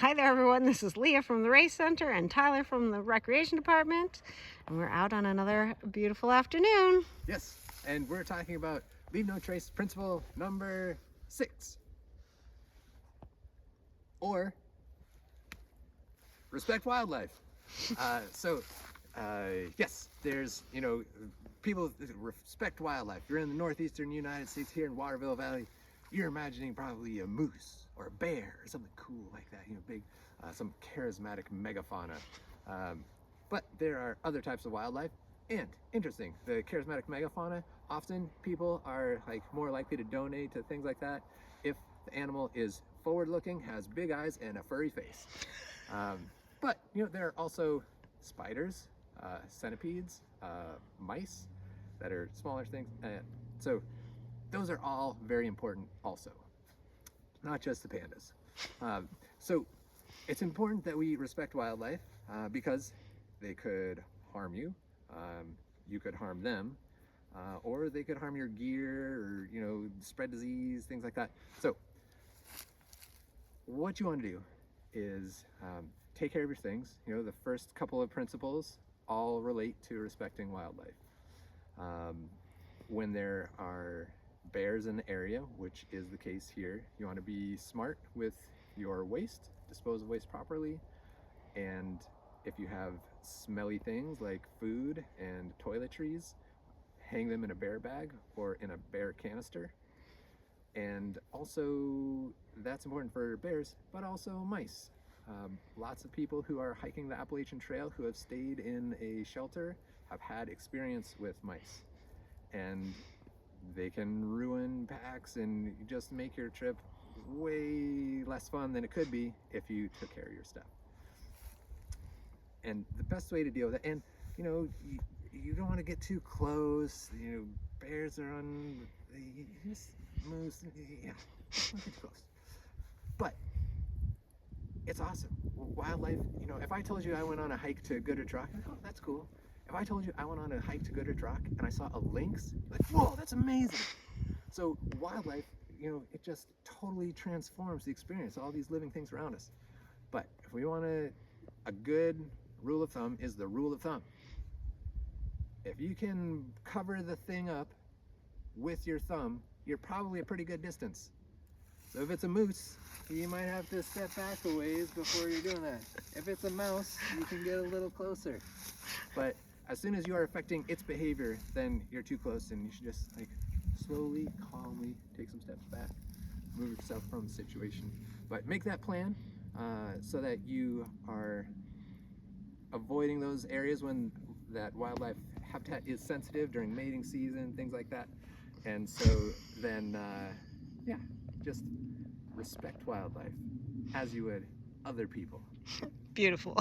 Hi there, everyone. This is Leah from the Race Center and Tyler from the Recreation Department, and we're out on another beautiful afternoon. Yes, and we're talking about Leave No Trace principle number 6, or respect wildlife. Yes, there's, people respect wildlife. You're in the northeastern United States here in Waterville Valley, you're imagining probably a moose or a bear or something cool like that, big, some charismatic megafauna. But there are other types of wildlife, and interesting, the charismatic megafauna, often people are more likely to donate to things like that if the animal is forward-looking, has big eyes, and a furry face. But there are also spiders, centipedes, mice that are smaller things. So those are all very important also, not just the pandas. So it's important that we respect wildlife because they could harm you, you could harm them, or they could harm your gear or spread disease, things like that. So what you want to do is take care of your things. The first couple of principles all relate to respecting wildlife. When there are bears in the area, which is the case here, you want to be smart with your waste, dispose of waste properly, and if you have smelly things like food and toiletries, hang them in a bear bag or in a bear canister. And also, that's important for bears, but also mice. Lots of people who are hiking the Appalachian Trail who have stayed in a shelter have had experience with mice. And they can ruin packs and just make your trip way less fun than it could be if you took care of your stuff. And the best way to deal with it, and you don't want to get too close. Bears are on moose. Yeah, don't get too close. But it's awesome. Wildlife. If I told you I went on a hike to Goodrich Rock, oh, that's cool. If I told you I went on a hike to Goodrich Rock and I saw a lynx, you're like, whoa, that's amazing. So wildlife, it just totally transforms the experience, all these living things around us. But if we want a good rule of thumb is the rule of thumb. If you can cover the thing up with your thumb, you're probably a pretty good distance. So if it's a moose, you might have to step back a ways before you're doing that. If it's a mouse, you can get a little closer. But as soon as you are affecting its behavior, then you're too close, and you should just slowly, calmly take some steps back, move yourself from the situation. But make that plan so that you are avoiding those areas when that wildlife habitat is sensitive during mating season, things like that. And so then, yeah, just respect wildlife as you would other people. Beautiful.